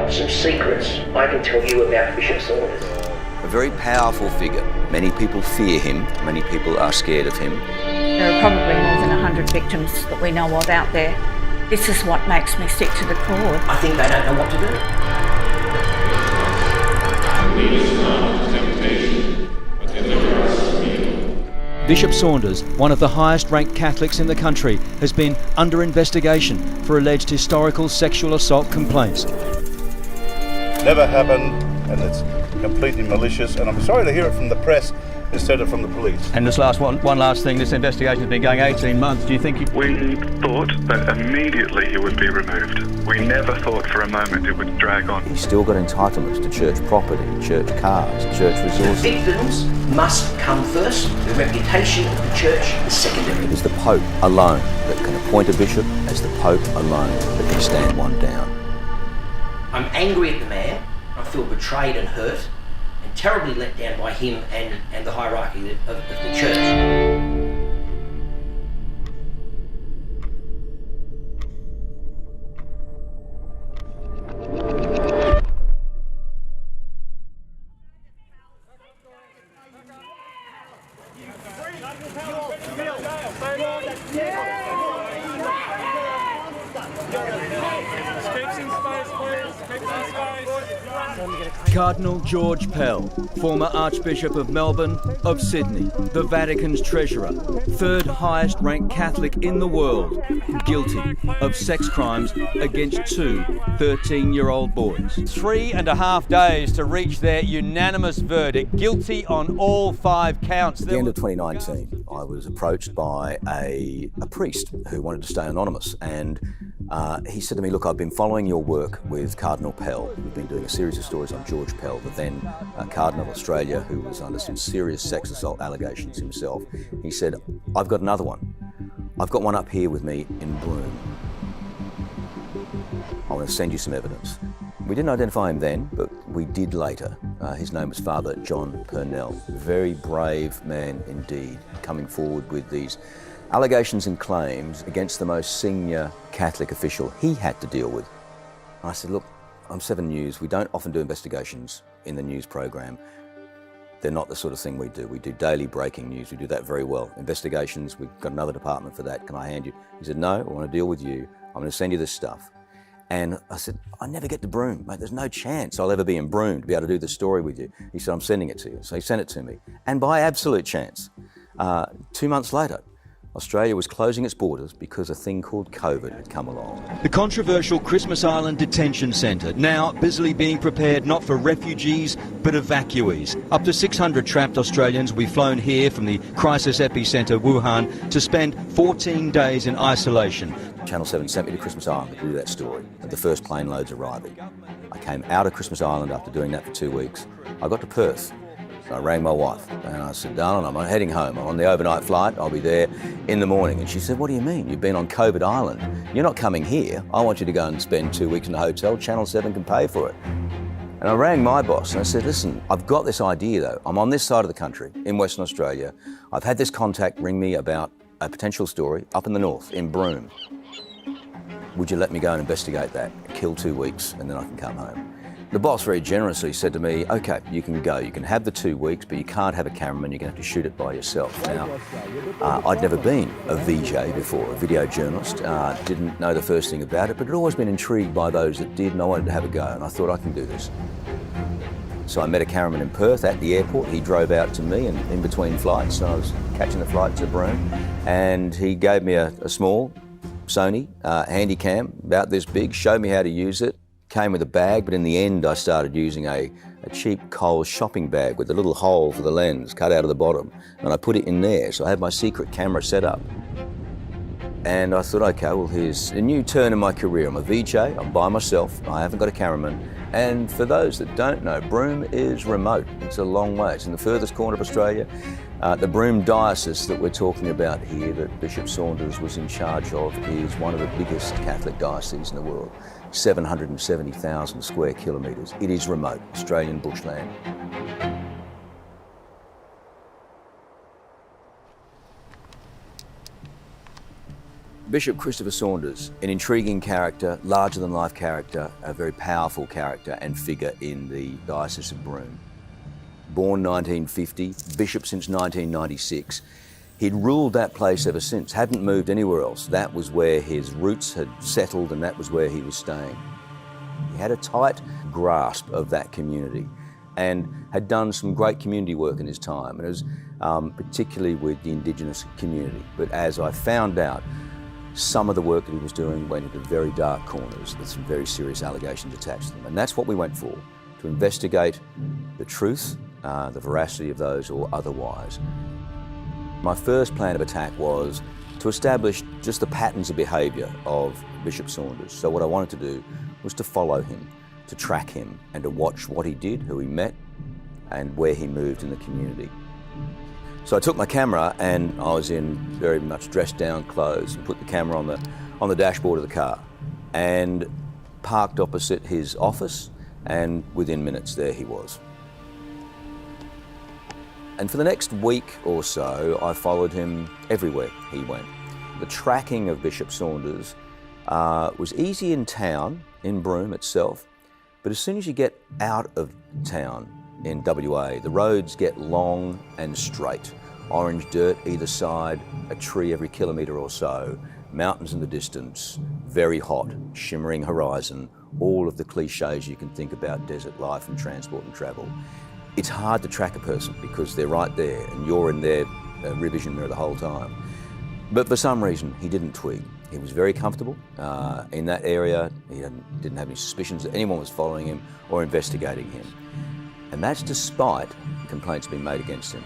want some secrets, I can tell you about Bishop Saunders. A very powerful figure. Many people fear him. Many people are scared of him. There are probably more than 100 victims that we know of out there. This is what makes me sick to the core. I think they don't know what to do. Lead us not into temptation, but deliver us from evil. Bishop Saunders, one of the highest-ranked Catholics in the country, has been under investigation for alleged historical sexual assault complaints. Never happened, and it's completely malicious, and I'm sorry to hear it from the press instead of from the police. And this last one last thing, this investigation has been going 18 months. Do you think We thought that immediately he would be removed. We never thought for a moment it would drag on. He's still got entitlements to church property, church cars, church resources. The victims must come first, the reputation of the church is secondary. It is the Pope alone that can appoint a bishop, as the Pope alone that can stand one down. I'm angry at the man. I feel betrayed and hurt and terribly let down by him and the hierarchy of the church. Cardinal George Pell, former Archbishop of Melbourne, of Sydney, the Vatican's treasurer, third highest ranked Catholic in the world, guilty of sex crimes against two 13-year-old boys. 3.5 days to reach their unanimous verdict, guilty on all 5 counts. At the end of 2019, I was approached by a priest who wanted to stay anonymous, and he said to me, look, I've been following your work with Cardinal Pell. We've been doing a series of stories on George Pell, the then Cardinal of Australia, who was under some serious sex assault allegations himself. He said, I've got another one. I've got one up here with me in Broome. I want to send you some evidence. We didn't identify him then, but we did later. His name was Father John Purnell. Very brave man indeed, coming forward with these allegations and claims against the most senior Catholic official he had to deal with. I said, look, I'm 7 News. We don't often do investigations in the news program. They're not the sort of thing we do. We do daily breaking news. We do that very well. Investigations, we've got another department for that. Can I hand you? He said, no, I want to deal with you. I'm going to send you this stuff. And I said, I never get to Broome, mate. There's no chance I'll ever be in Broome to be able to do this story with you. He said, I'm sending it to you. So he sent it to me. And by absolute chance, 2 months later, Australia was closing its borders because a thing called COVID had come along. The controversial Christmas Island Detention Centre, now busily being prepared not for refugees but evacuees. Up to 600 trapped Australians will be flown here from the crisis epicentre Wuhan to spend 14 days in isolation. Channel 7 sent me to Christmas Island to do that story, and the first plane loads arriving. I came out of Christmas Island after doing that for 2 weeks. I got to Perth. So I rang my wife and I said, darling, I'm heading home. I'm on the overnight flight. I'll be there in the morning. And she said, what do you mean? You've been on COVID Island. You're not coming here. I want you to go and spend 2 weeks in a hotel. Channel 7 can pay for it. And I rang my boss and I said, listen, I've got this idea though. I'm on this side of the country in Western Australia. I've had this contact ring me about a potential story up in the north, in Broome. Would you let me go and investigate that, kill 2 weeks, and then I can come home? The boss very generously said to me, okay, you can go. You can have the 2 weeks, but you can't have a cameraman. You're going to have to shoot it by yourself. Now, I'd never been a VJ before, a video journalist. Didn't know the first thing about it, but had always been intrigued by those that did, and I wanted to have a go, and I thought I can do this. So I met a cameraman in Perth at the airport. He drove out to me and in between flights. So I was catching the flight to Broome, and he gave me a small Sony Handycam, about this big, showed me how to use it. Came with a bag, but in the end I started using a cheap Coles shopping bag with a little hole for the lens cut out of the bottom, and I put it in there, so I had my secret camera set up. And I thought, okay, well, here's a new turn in my career. I'm a VJ, I'm by myself, I haven't got a cameraman. And for those that don't know, Broome is remote. It's a long way. It's in the furthest corner of Australia. The Broome diocese that we're talking about here, that Bishop Saunders was in charge of, is one of the biggest Catholic dioceses in the world. 770,000 square kilometres. It is remote, Australian bushland. Bishop Christopher Saunders, an intriguing character, larger-than-life character, a very powerful character and figure in the Diocese of Broome. Born 1950, bishop since 1996. He'd ruled that place ever since, hadn't moved anywhere else. That was where his roots had settled and that was where he was staying. He had a tight grasp of that community and had done some great community work in his time, and it was particularly with the Indigenous community. But as I found out, some of the work that he was doing went into very dark corners with some very serious allegations attached to them. And that's what we went for, to investigate the truth, the veracity of those or otherwise. My first plan of attack was to establish just the patterns of behaviour of Bishop Saunders. So what I wanted to do was to follow him, to track him and to watch what he did, who he met and where he moved in the community. So I took my camera and I was in very much dressed down clothes and put the camera on the dashboard of the car and parked opposite his office, and within minutes there he was. And for the next week or so I followed him everywhere he went. The tracking of Bishop Saunders was easy in town, in Broome itself, but as soon as you get out of town in WA, the roads get long and straight. Orange dirt either side, a tree every kilometre or so, mountains in the distance, very hot, shimmering horizon, all of the cliches you can think about desert life and transport and travel. It's hard to track a person because they're right there and you're in their revision mirror the whole time. But for some reason, he didn't twig. He was very comfortable in that area. He didn't have any suspicions that anyone was following him or investigating him. And that's despite complaints being made against him.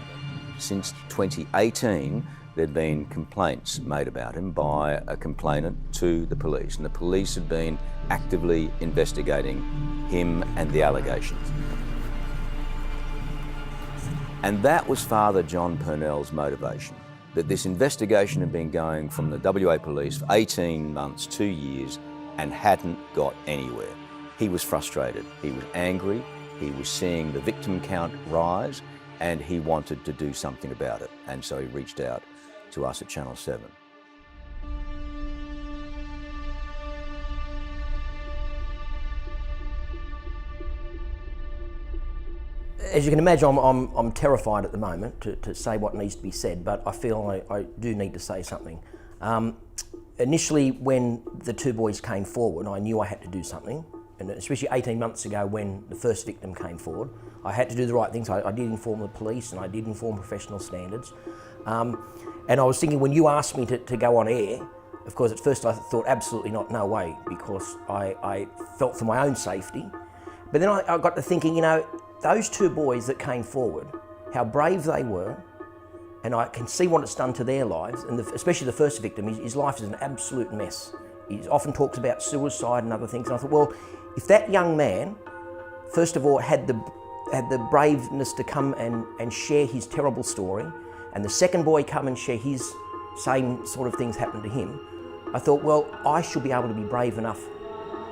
Since 2018, there'd been complaints made about him by a complainant to the police, and the police had been actively investigating him and the allegations. And that was Father John Purnell's motivation, that this investigation had been going from the WA police for 18 months, 2 years, and hadn't got anywhere. He was frustrated, he was angry, he was seeing the victim count rise, and he wanted to do something about it. And so he reached out to us at Channel 7. As you can imagine, I'm terrified at the moment to say what needs to be said, but I feel I do need to say something. Initially, when the two boys came forward, I knew I had to do something, and especially 18 months ago when the first victim came forward, I had to do the right things. I did inform the police and I did inform professional standards. And I was thinking, when you asked me to go on air, of course, at first I thought absolutely not, no way, because I felt for my own safety. But then I got to thinking, you know, those two boys that came forward, how brave they were, and I can see what it's done to their lives, and especially the first victim, his life is an absolute mess. He often talks about suicide and other things, and I thought, well, if that young man, first of all, had the braveness to come and share his terrible story, and the second boy come and share his same sort of things happened to him, I thought, well, I should be able to be brave enough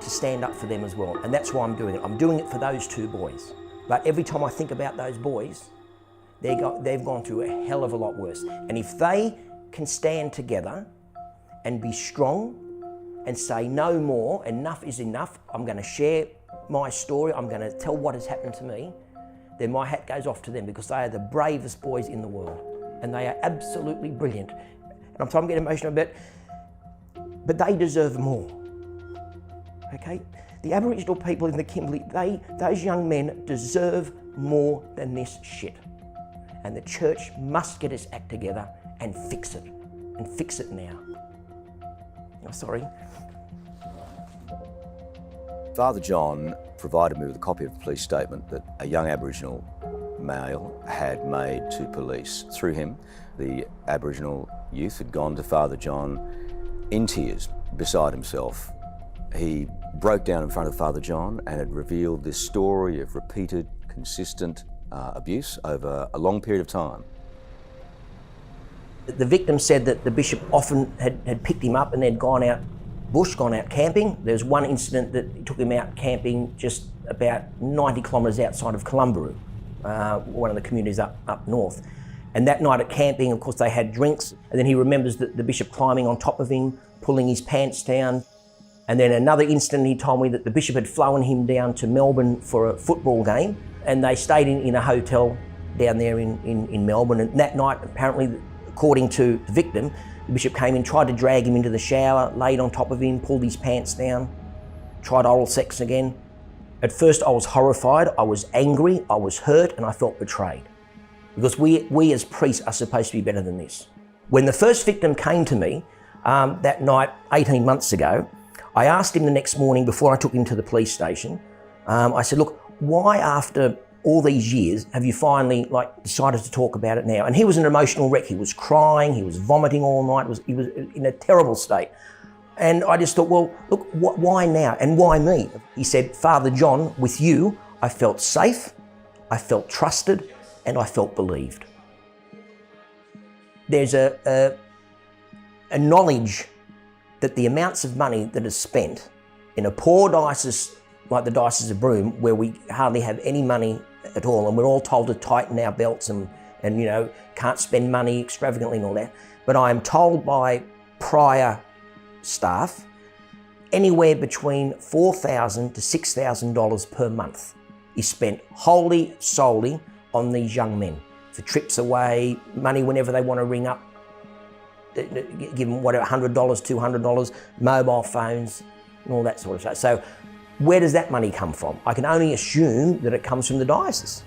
to stand up for them as well, and that's why I'm doing it. I'm doing it for those two boys. But every time I think about those boys, they've gone through a hell of a lot worse. And if they can stand together and be strong and say no more, enough is enough, I'm going to share my story, I'm going to tell what has happened to me, then my hat goes off to them, because they are the bravest boys in the world. And they are absolutely brilliant. And I'm getting emotional, but they deserve more. Okay? The Aboriginal people in the Kimberley, those young men deserve more than this shit. And the church must get its act together and fix it now. Oh, sorry. Father John provided me with a copy of a police statement that a young Aboriginal male had made to police. Through him, the Aboriginal youth had gone to Father John in tears, beside himself. He broke down in front of Father John and had revealed this story of repeated, consistent abuse over a long period of time. The victim said that the bishop often had picked him up and they'd gone out camping. There was one incident that he took him out camping just about 90 kilometres outside of Columbaroo, one of the communities up north. And that night at camping, of course, they had drinks, and then he remembers the bishop climbing on top of him, pulling his pants down. And then another incident, he told me that the bishop had flown him down to Melbourne for a football game, and they stayed in a hotel down there in Melbourne. And that night, apparently, according to the victim, the bishop came in, tried to drag him into the shower, laid on top of him, pulled his pants down, tried oral sex again. At first I was horrified, I was angry, I was hurt, and I felt betrayed. Because we as priests are supposed to be better than this. When the first victim came to me that night 18 months ago, I asked him the next morning before I took him to the police station, I said, look, why after all these years have you finally decided to talk about it now? And he was an emotional wreck. He was crying, he was vomiting all night, he was in a terrible state. And I just thought, well, look, why now and why me? He said, Father John, with you, I felt safe, I felt trusted, and I felt believed. There's a knowledge that the amounts of money that is spent in a poor diocese like the Diocese of Broome, where we hardly have any money at all, and we're all told to tighten our belts and can't spend money extravagantly and all that. But I am told by prior staff, anywhere between $4,000 to $6,000 per month is spent wholly, solely on these young men for trips away, money whenever they want to ring up, give them whatever, $100, $200, mobile phones, and all that sort of stuff. So where does that money come from? I can only assume that it comes from the diocese.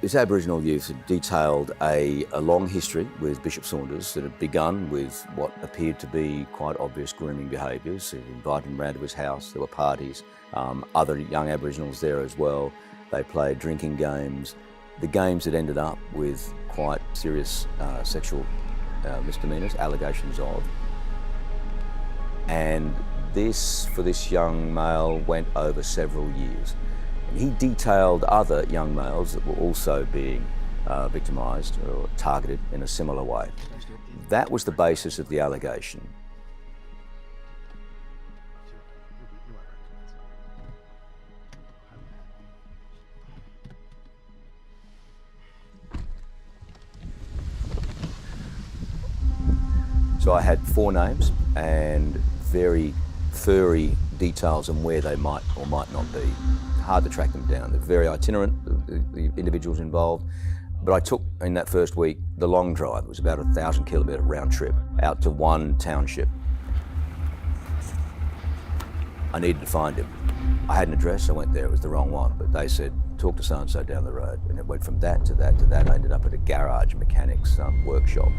This Aboriginal youth had detailed a long history with Bishop Saunders that had begun with what appeared to be quite obvious grooming behaviours. He invited him round to his house, there were parties, other young Aboriginals there as well. They played drinking games. The games had ended up with quite serious sexual misdemeanours, allegations of. And this, for this young male, went over several years. And he detailed other young males that were also being victimised or targeted in a similar way. That was the basis of the allegation. So I had 4 names and very furry details on where they might or might not be. Hard to track them down. They're very itinerant, the individuals involved. But I took, in that first week, the long drive. It was about a 1,000-kilometre round trip out to one township. I needed to find him. I had an address, I went there, it was the wrong one, but they said, talk to so-and-so down the road. And it went from that to that to that. I ended up at a garage mechanics workshop.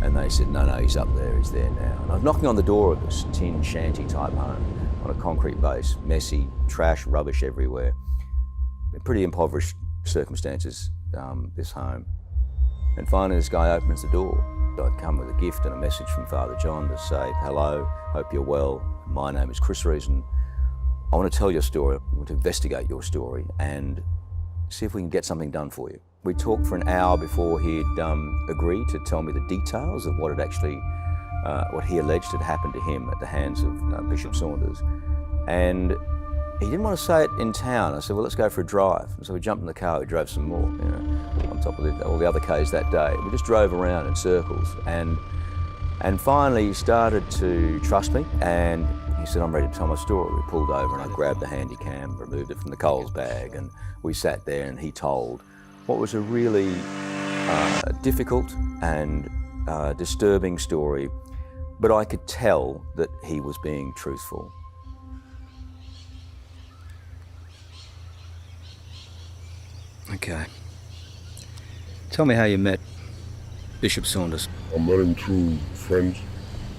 And they said, no, he's up there, he's there now. And I was knocking on the door of this tin shanty type home on a concrete base, messy, trash, rubbish everywhere. Pretty impoverished circumstances, this home. And finally this guy opens the door. I'd come with a gift and a message from Father John to say, hello, hope you're well. My name is Chris Reason. I want to tell your story, I want to investigate your story and see if we can get something done for you. We talked for an hour before he'd agreed to tell me the details of what had actually, what he alleged had happened to him at the hands of Bishop Saunders. And he didn't want to say it in town. I said, well, let's go for a drive. And so we jumped in the car, we drove some more, on top of all the other Ks that day. We just drove around in circles. And finally he started to trust me, and he said, I'm ready to tell my story. We pulled over and I grabbed the handy cam, removed it from the Coles bag, and we sat there and he told what was a really difficult and disturbing story, but I could tell that he was being truthful. Okay. Tell me how you met Bishop Saunders. I met him through friends.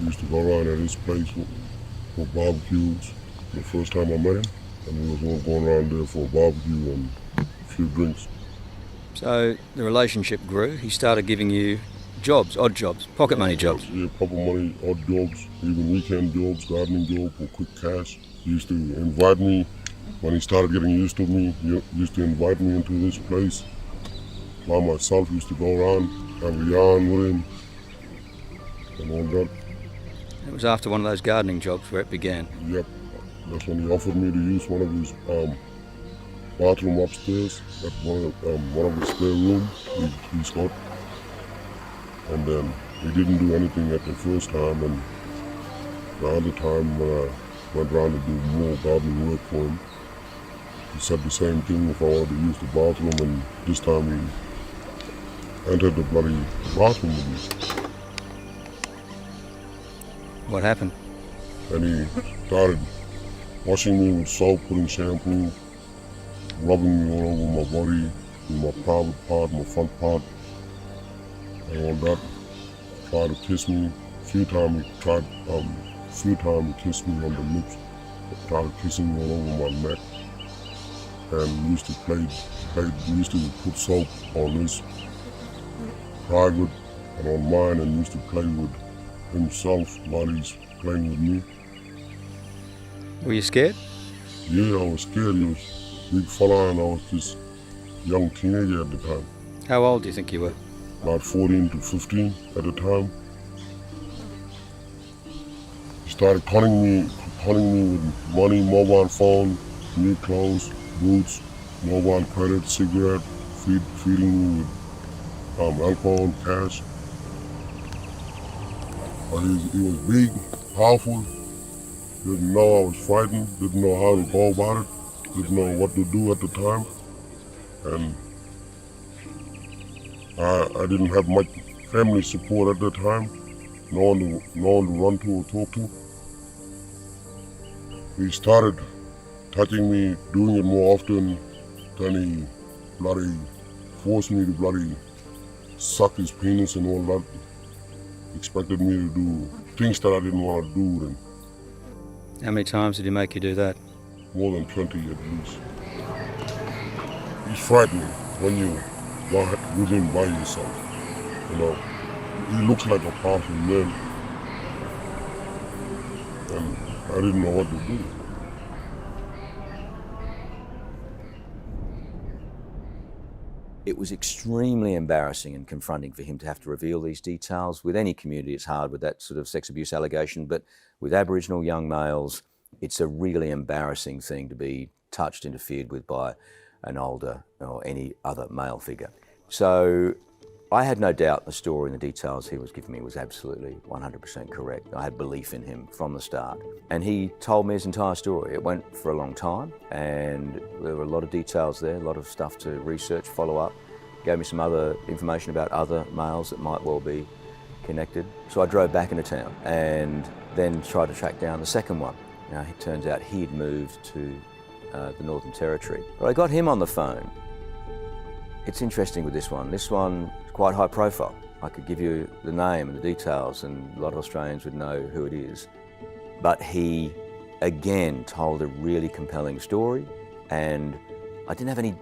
We used to go around at his place for barbecues. The first time I met him, and we was all going around there for a barbecue and a few drinks. So the relationship grew. He started giving you jobs, odd jobs, pocket money jobs. Yeah, pocket money, odd jobs, even weekend jobs, gardening jobs for quick cash. He used to invite me. When he started getting used to me, he used to invite me into this place. By myself, used to go around, have a yarn with him, and all that. It was after one of those gardening jobs where it began. Yep, that's when he offered me to use one of his bathroom upstairs. That's one of his spare rooms he's got. And then he didn't do anything at the first time, and the other time when I went around to do more gardening work for him, he said the same thing if I wanted to use the bathroom, and this time he entered the bloody bathroom with me. What happened? And he started washing me with soap, putting shampoo, rubbing me all over my body, in my private part, my front part, and all that. Tried to kiss me. A few times he kissed me on the lips, started kissing me all over my neck, and used to put soap on his private and on mine, and used to play with himself while he's playing with me. Were you scared? Yeah, I was scared. He was a big fella, and I was just young teenager at the time. How old do you think you were? About 14 to 15 at the time. He started conning me with money, mobile phone, new clothes, boots, mobile credit, cigarette, feeding me with alcohol, cash. He was big, powerful, didn't know I was fighting, didn't know how to go about it, didn't know what to do at the time. And I didn't have much family support at the time, no one to run to or talk to. He started touching me, doing it more often, then he bloody forced me to bloody suck his penis and all that. Expected me to do things that I didn't want to do then. How many times did he make you do that? More than 20 at least. He's frightening when you are with him by yourself. You know, he looks like a powerful man, and I didn't know what to do. It was extremely embarrassing and confronting for him to have to reveal these details. With any community, it's hard with that sort of sex abuse allegation, but with Aboriginal young males, it's a really embarrassing thing to be touched, interfered with by an older or any other male figure. So I had no doubt the story and the details he was giving me was absolutely 100% correct. I had belief in him from the start. And he told me his entire story. It went for a long time, and there were a lot of details there, a lot of stuff to research, follow up. Gave me some other information about other males that might well be connected. So I drove back into town and then tried to track down the second one. Now, it turns out he had moved to the Northern Territory. But I got him on the phone. It's interesting with this one. This one is quite high profile. I could give you the name and the details, and a lot of Australians would know who it is. But he, again, told a really compelling story, and I didn't have any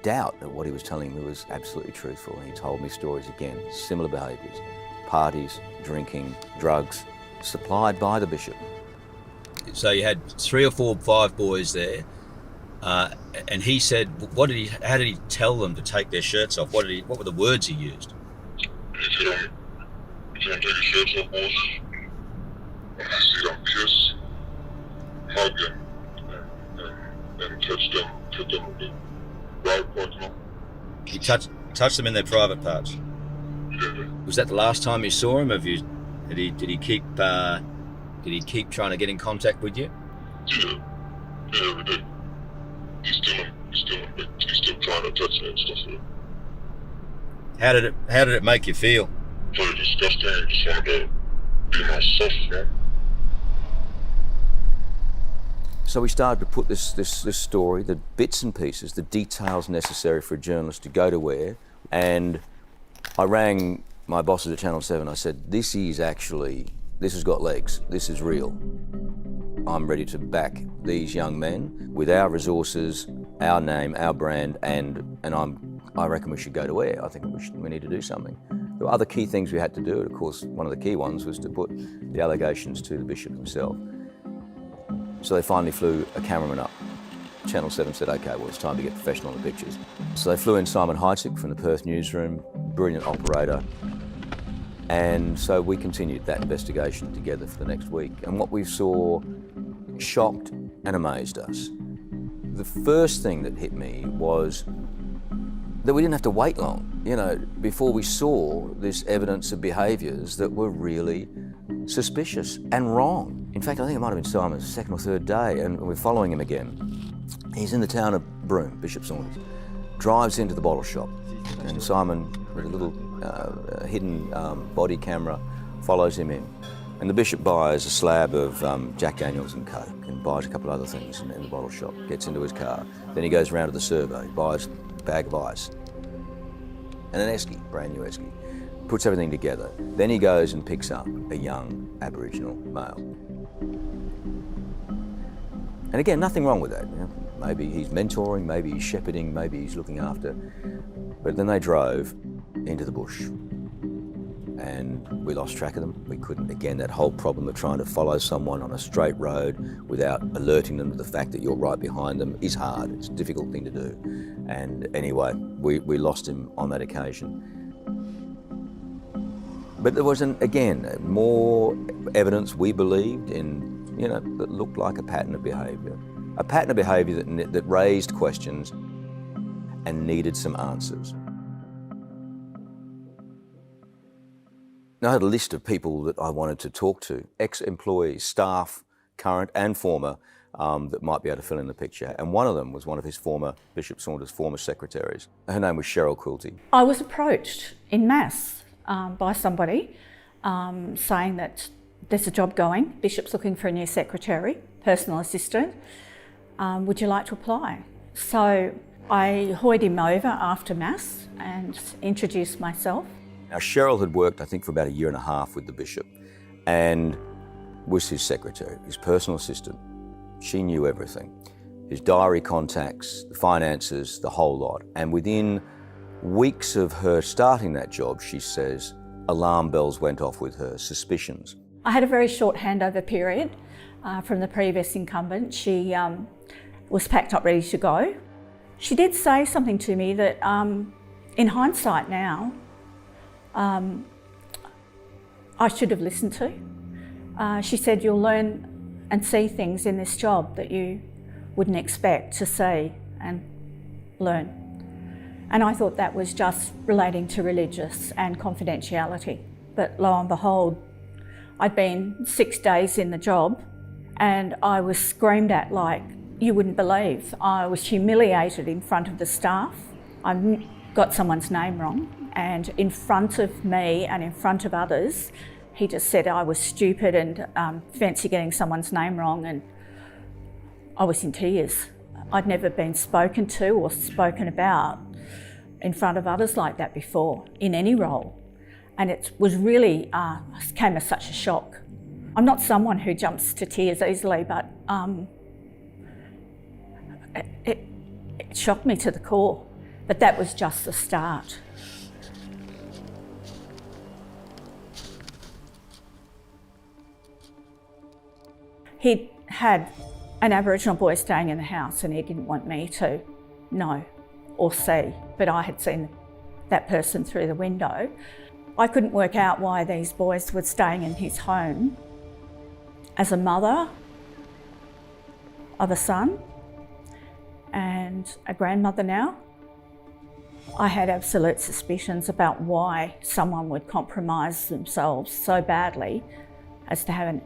doubt that what he was telling me was absolutely truthful. And he told me stories again, similar behaviours, parties, drinking, drugs, supplied by the bishop. So you had 3 or 4, 5 boys there, and he said, how did he tell them to take their shirts off? What were the words he used? He said, if you want to take your shirts off, boys, when you see them kiss, hug them, and touch them with the private parts, you know? He touched them in their private parts? Yeah. Was that the last time you saw him? Did he keep trying to get in contact with you? Yeah, every day. He's still trying to touch me and stuff. Yeah. How did it make you feel? Very disgusting. I just wanted to be myself, you know? So we started to put this story, the bits and pieces, the details necessary for a journalist to go to air, and I rang my bosses at Channel 7. I said, this has got legs, this is real. I'm ready to back these young men with our resources, our name, our brand, and I reckon we should go to air. I think we need to do something. There were other key things we had to do. Of course, one of the key ones was to put the allegations to the bishop himself. So they finally flew a cameraman up. Channel 7 said, okay, well, it's time to get professional on the pictures. So they flew in Simon Heitzig from the Perth newsroom, brilliant operator. And so we continued that investigation together for the next week. And what we saw shocked and amazed us. The first thing that hit me was that we didn't have to wait long, before we saw this evidence of behaviours that were really suspicious and wrong. In fact, I think it might have been Simon's second or third day, and we're following him again. He's in the town of Broome, Bishop Saunders, drives into the bottle shop, and Simon, with a little hidden body camera, follows him in. And the bishop buys a slab of Jack Daniels and Coke and buys a couple of other things in the bottle shop, gets into his car. Then he goes round to the survey, buys a bag of ice and an esky, brand new esky, puts everything together. Then he goes and picks up a young Aboriginal male. And again, nothing wrong with that. Maybe he's mentoring, maybe he's shepherding, maybe he's looking after. But then they drove into the bush and we lost track of them. We couldn't, again, that whole problem of trying to follow someone on a straight road without alerting them to the fact that you're right behind them is hard. It's a difficult thing to do. And anyway, we lost him on that occasion. But there was, again, more evidence we believed in, that looked like a pattern of behaviour. A pattern of behaviour that raised questions and needed some answers. I had a list of people that I wanted to talk to, ex-employees, staff, current and former, that might be able to fill in the picture. And one of them was one of his Bishop Saunders' former secretaries. Her name was Cheryl Quilty. I was approached en masse by somebody saying that there's a job going, Bishop's looking for a new secretary, personal assistant, would you like to apply? So I hoyed him over after mass and introduced myself. Now, Cheryl had worked, I think, for about 1.5 years with the bishop and was his secretary, his personal assistant. She knew everything. His diary contacts, the finances, the whole lot. And within weeks of her starting that job, she says, alarm bells went off with her, suspicions. I had a very short handover period from the previous incumbent. She was packed up ready to go. She did say something to me that, in hindsight now, I should have listened to. She said, you'll learn and see things in this job that you wouldn't expect to see and learn. And I thought that was just relating to religious and confidentiality. But lo and behold, I'd been 6 days in the job and I was screamed at like you wouldn't believe. I was humiliated in front of the staff. I got someone's name wrong, and in front of me and in front of others, he just said I was stupid and fancy getting someone's name wrong, and I was in tears. I'd never been spoken to or spoken about in front of others like that before, in any role. And it was really, came as such a shock. I'm not someone who jumps to tears easily, but it shocked me to the core. But that was just the start. He had an Aboriginal boy staying in the house and he didn't want me to know or see, but I had seen that person through the window. I couldn't work out why these boys were staying in his home. As a mother of a son and a grandmother now, I had absolute suspicions about why someone would compromise themselves so badly as to have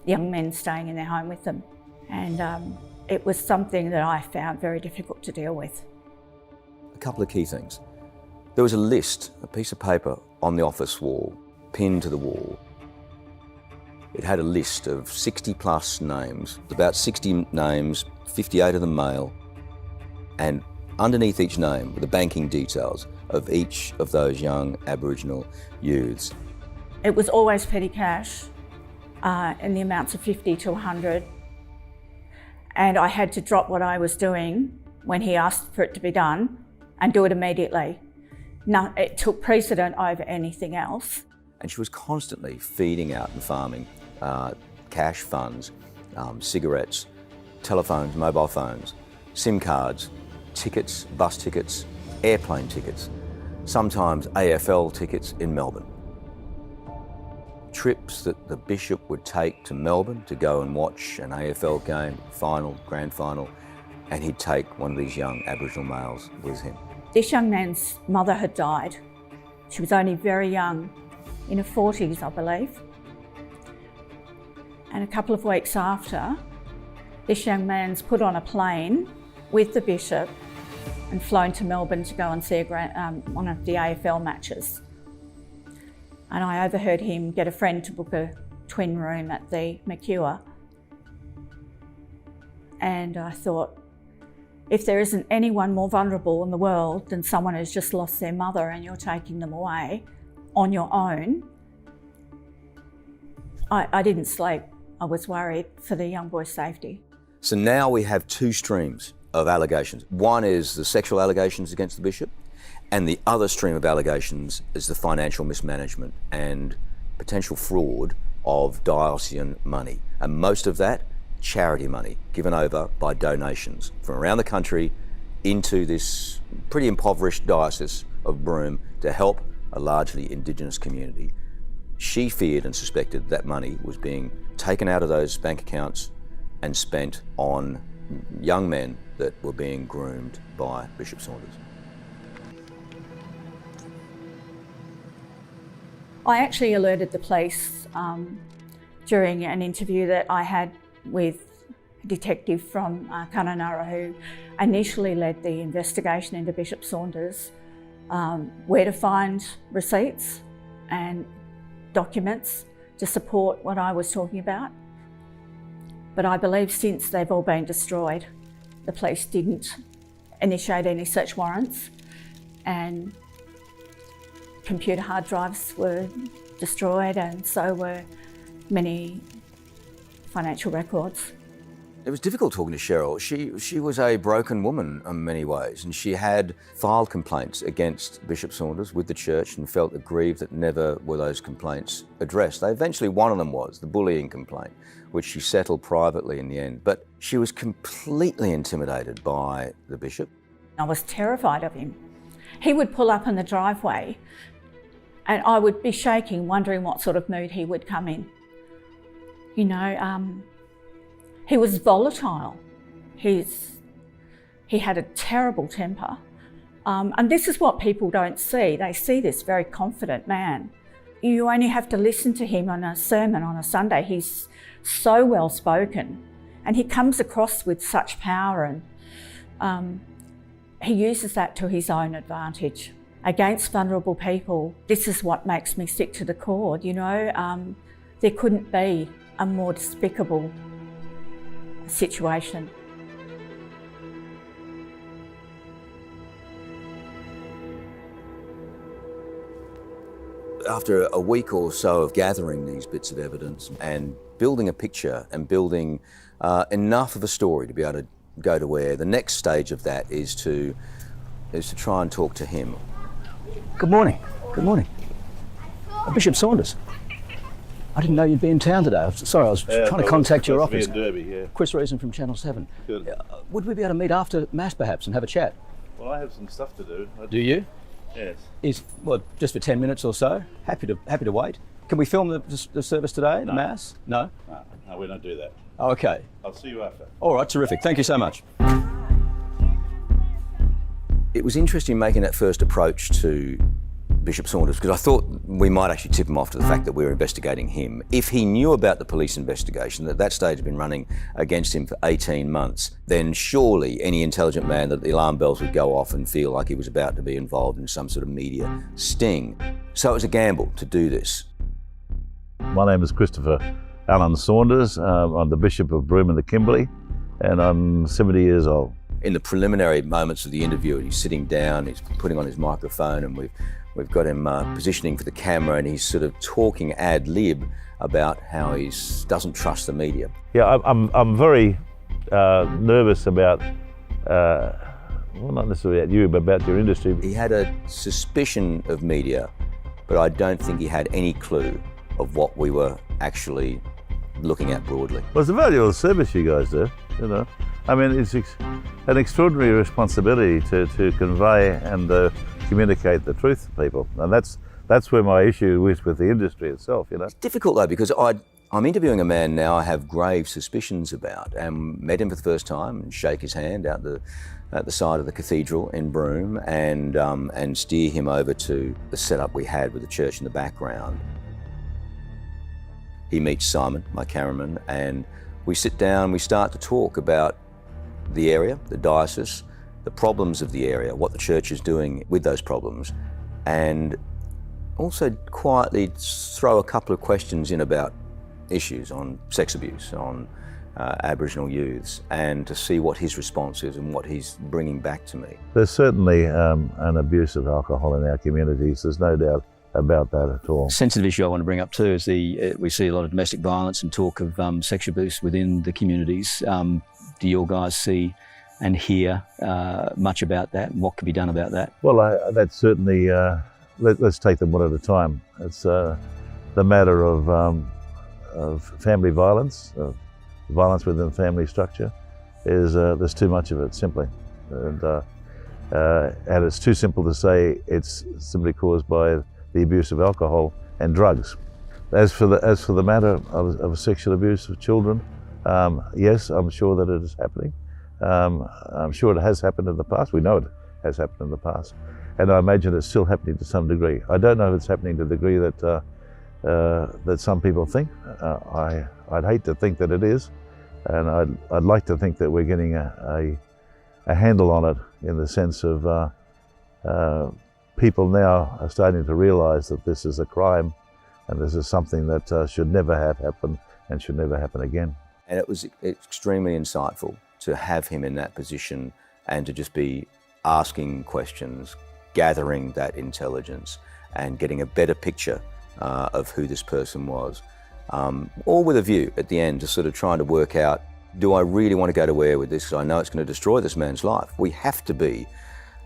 young men staying in their home with them. And it was something that I found very difficult to deal with. A couple of key things. There was a list, a piece of paper on the office wall, pinned to the wall. It had a list of 60 plus names, about 60 names, 58 of them male, and underneath each name were the banking details of each of those young Aboriginal youths. It was always petty cash in the amounts of 50 to 100. And I had to drop what I was doing when he asked for it to be done and do it immediately. No, it took precedent over anything else. And she was constantly feeding out and farming cash funds, cigarettes, telephones, mobile phones, SIM cards, tickets, bus tickets, airplane tickets, sometimes AFL tickets in Melbourne. Trips that the bishop would take to Melbourne to go and watch an AFL game, final, grand final, and he'd take one of these young Aboriginal males with him. This young man's mother had died. She was only very young, in her 40s, I believe. And a couple of weeks after, this young man's put on a plane with the bishop and flown to Melbourne to go and see one of the AFL matches. And I overheard him get a friend to book a twin room at the Mercure. And I thought, if there isn't anyone more vulnerable in the world than someone who's just lost their mother and you're taking them away on your own, I didn't sleep. I was worried for the young boy's safety. So now we have two streams of allegations. One is the sexual allegations against the bishop, and the other stream of allegations is the financial mismanagement and potential fraud of diocesan money. And most of that, charity money given over by donations from around the country into this pretty impoverished diocese of Broome to help a largely Indigenous community. She feared and suspected that money was being taken out of those bank accounts and spent on young men that were being groomed by Bishop Saunders. I actually alerted the police during an interview that I had with a detective from Kununurra who initially led the investigation into Bishop Saunders, where to find receipts and documents to support what I was talking about. But I believe since they've all been destroyed, the police didn't initiate any search warrants, and computer hard drives were destroyed, and so were many financial records. It was difficult talking to Cheryl. She was a broken woman in many ways, and she had filed complaints against Bishop Saunders with the church and felt aggrieved that never were those complaints addressed. Eventually, one of them was the bullying complaint, which she settled privately in the end. But she was completely intimidated by the bishop. I was terrified of him. He would pull up in the driveway and I would be shaking, wondering what sort of mood he would come in. You know, he was volatile. He had a terrible temper. And this is what people don't see. They see this very confident man. You only have to listen to him on a sermon on a Sunday. He's so well spoken and he comes across with such power, and he uses that to his own advantage. Against vulnerable people, this is what makes me stick to the cord, you know. There couldn't be a more despicable situation. After a week or so of gathering these bits of evidence and building a picture and building enough of a story to be able to go to where the next stage of that is to try and talk to him. Good morning. Good morning. Bishop Saunders. I didn't know you'd be in town today. Sorry, I was trying to contact your office. To be in Derby, yeah. Chris Reason from Channel 7. Good. Would we be able to meet after Mass perhaps and have a chat? Well, I have some stuff to do. Do you? Yes. Well, just for 10 minutes or so. Happy to wait. Can we film the service today, the Mass? No? No, we don't do that. Oh, okay. I'll see you after. All right, terrific. Thank you so much. It was interesting making that first approach to Bishop Saunders because I thought we might actually tip him off to the fact that we were investigating him. If he knew about the police investigation that stage had been running against him for 18 months, then surely any intelligent man that the alarm bells would go off and feel like he was about to be involved in some sort of media sting. So it was a gamble to do this. My name is Christopher Alan Saunders. I'm the Bishop of Broome and the Kimberley, and I'm 70 years old. In the preliminary moments of the interview, he's sitting down, he's putting on his microphone, and we've got him positioning for the camera, and he's sort of talking ad lib about how he doesn't trust the media. Yeah, I'm very nervous about, well, not necessarily about you, but about your industry. He had a suspicion of media, but I don't think he had any clue of what we were actually looking at broadly. Well, it's a valuable service you guys do, you know. I mean, it's an extraordinary responsibility to convey and communicate the truth to people, and that's where my issue is with the industry itself, you know. It's difficult though, because I'm interviewing a man now I have grave suspicions about, and met him for the first time and shake his hand out the at the side of the cathedral in Broome and steer him over to the setup we had with the church in the background. He meets Simon, my cameraman, and we sit down, we start to talk about the area, the diocese, the problems of the area, what the church is doing with those problems, and also quietly throw a couple of questions in about issues on sex abuse, on Aboriginal youths, and to see what his response is and what he's bringing back to me. There's certainly an abuse of alcohol in our communities, there's no doubt about that at all. Sensitive issue I want to bring up too is we see a lot of domestic violence and talk of sexual abuse within the communities. Do your guys see and hear much about that, and what can be done about that? Well, that's certainly, let's take them one at a time. It's the matter of family violence, violence within the family structure, is there's too much of it, simply. And it's too simple to say it's simply caused by the abuse of alcohol and drugs. As for the matter of sexual abuse of children, yes, I'm sure that it is happening. I'm sure it has happened in the past. We know it has happened in the past. And I imagine it's still happening to some degree. I don't know if it's happening to the degree that that some people think. I'd hate to think that it is, and I'd like to think that we're getting a handle on it, in the sense of people now are starting to realise that this is a crime, and this is something that should never have happened and should never happen again. And it was extremely insightful to have him in that position and to just be asking questions, gathering that intelligence and getting a better picture of who this person was. All with a view at the end to sort of trying to work out, do I really want to go to air with this? Because I know it's going to destroy this man's life. We have to be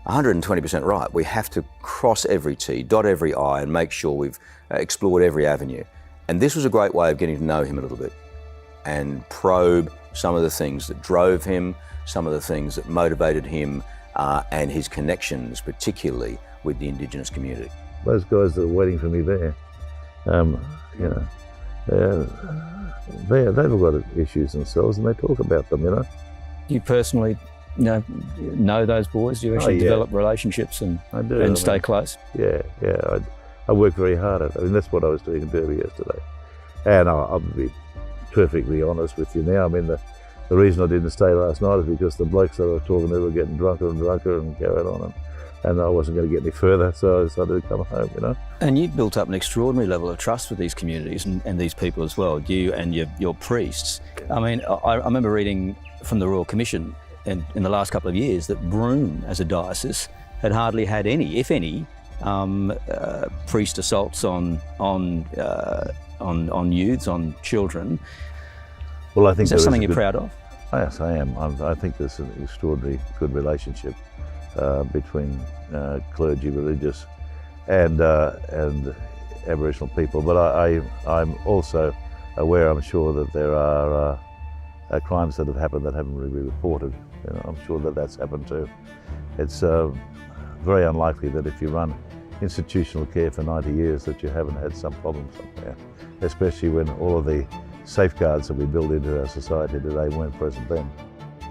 120% right. We have to cross every T, dot every I, and make sure we've explored every avenue. And this was a great way of getting to know him a little bit and probe some of the things that drove him, some of the things that motivated him, and his connections, particularly with the Indigenous community. Those guys that are waiting for me there, you know, they've got issues themselves, and they talk about them, you know. Do you personally know those boys? Do you actually develop relationships and stay close? Yeah. I work very hard at it. I mean, that's what I was doing in Derby yesterday. And I'll be perfectly honest with you now. I mean, the reason I didn't stay last night is because the blokes that I was talking to were getting drunker and drunker and carried on, and I wasn't going to get any further, so I decided to come home, you know. And you've built up an extraordinary level of trust with these communities and these people as well, you and your priests. I mean, I remember reading from the Royal Commission in the last couple of years that Broome, as a diocese, had hardly had any, if any, priest assaults on youths, on children. Well, I think is that something you're proud of? Yes, I am. I think there's an extraordinary good relationship between clergy, religious, and Aboriginal people. But I'm also aware, I'm sure, that there are crimes that have happened that haven't really been reported. You know, I'm sure that that's happened too. It's very unlikely that if you run institutional care for 90 years that you haven't had some problem somewhere, especially when all of the safeguards that we build into our society today weren't present then.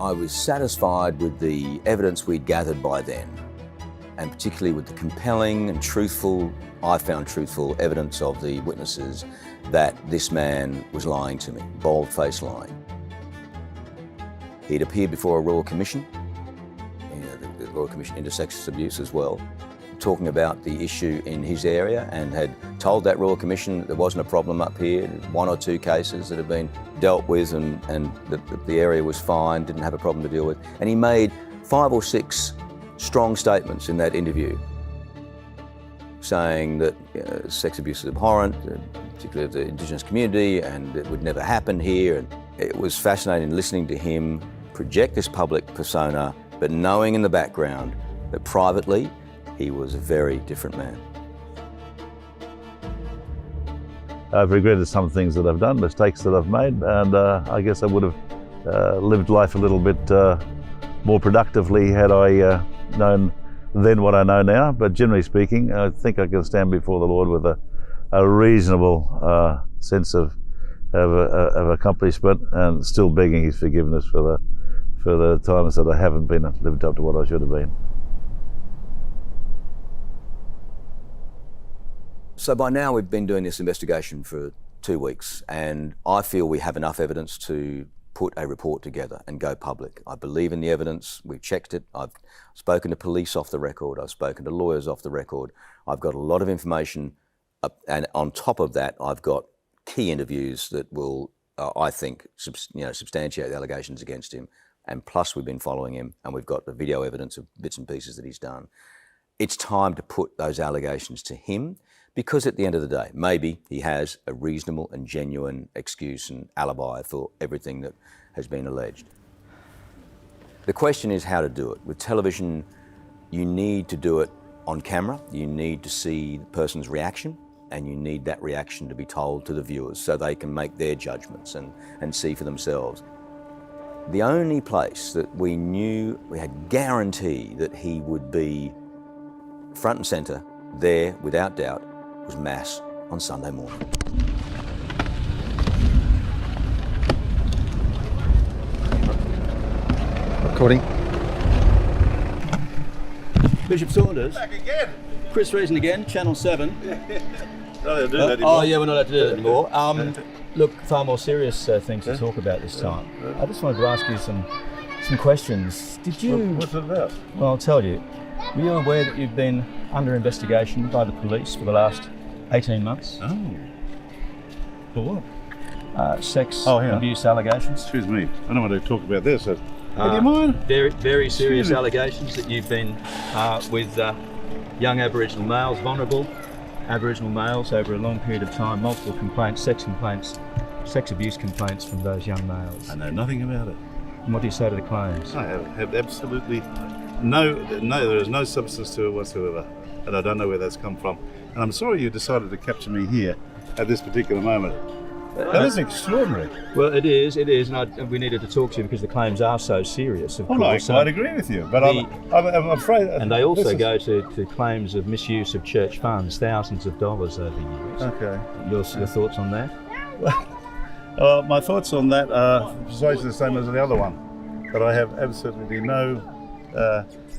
I was satisfied with the evidence we'd gathered by then, and particularly with the compelling and truthful, I found truthful evidence of the witnesses that this man was lying to me, bold-faced lying. He'd appeared before a Royal Commission, the Royal Commission into Sexual Abuse as well, talking about the issue in his area, and had told that Royal Commission that there wasn't a problem up here, 1 or 2 cases that had been dealt with, and that the area was fine, didn't have a problem to deal with. And he made 5 or 6 strong statements in that interview, saying that sex abuse is abhorrent, particularly of the Indigenous community, and it would never happen here. And it was fascinating listening to him project this public persona, but knowing in the background that privately he was a very different man. I've regretted some things that I've done, mistakes that I've made, and I guess I would have lived life a little bit more productively had I known then what I know now. But generally speaking, I think I can stand before the Lord with a reasonable sense of accomplishment, and still begging His forgiveness for for the times that I haven't been lived up to what I should have been. So by now we've been doing this investigation for 2 weeks, and I feel we have enough evidence to put a report together and go public. I believe in the evidence, we've checked it, I've spoken to police off the record, I've spoken to lawyers off the record, I've got a lot of information, and on top of that I've got key interviews that will, I think, substantiate the allegations against him, and plus we've been following him and we've got the video evidence of bits and pieces that he's done. It's time to put those allegations to him, because at the end of the day, maybe he has a reasonable and genuine excuse and alibi for everything that has been alleged. The question is how to do it. With television, you need to do it on camera, you need to see the person's reaction, and you need that reaction to be told to the viewers so they can make their judgments and see for themselves. The only place that we knew, we had guarantee that he would be front and centre there without doubt, was Mass on Sunday morning. Recording. Bishop Saunders. Back again. Chris Reason again, Channel 7. No, do that anymore. Oh yeah, we're not allowed to do that anymore. Look, far more serious things to talk about this time. I just wanted to ask you some questions. Did you... What's it about? Well, I'll tell you. Were you aware that you've been under investigation by the police for the last 18 months? Oh. For what? Sex abuse allegations. Excuse me, I don't want to talk about this. Do you mind? Very serious allegations that you've been with young Aboriginal males, vulnerable Aboriginal males over a long period of time, multiple complaints, sex abuse complaints from those young males. I know nothing about it. And what do you say to the claims? I have absolutely no, there is no substance to it whatsoever, and I don't know where that's come from. And I'm sorry you decided to capture me here at this particular moment. That is extraordinary. Well, it is, and we needed to talk to you because the claims are so serious, of course. I quite agree with you, but I'm afraid... And they also go to claims of misuse of church funds, thousands of dollars over years. Okay. Your thoughts on that? Well, my thoughts on that are precisely the same as the other one, but I have absolutely no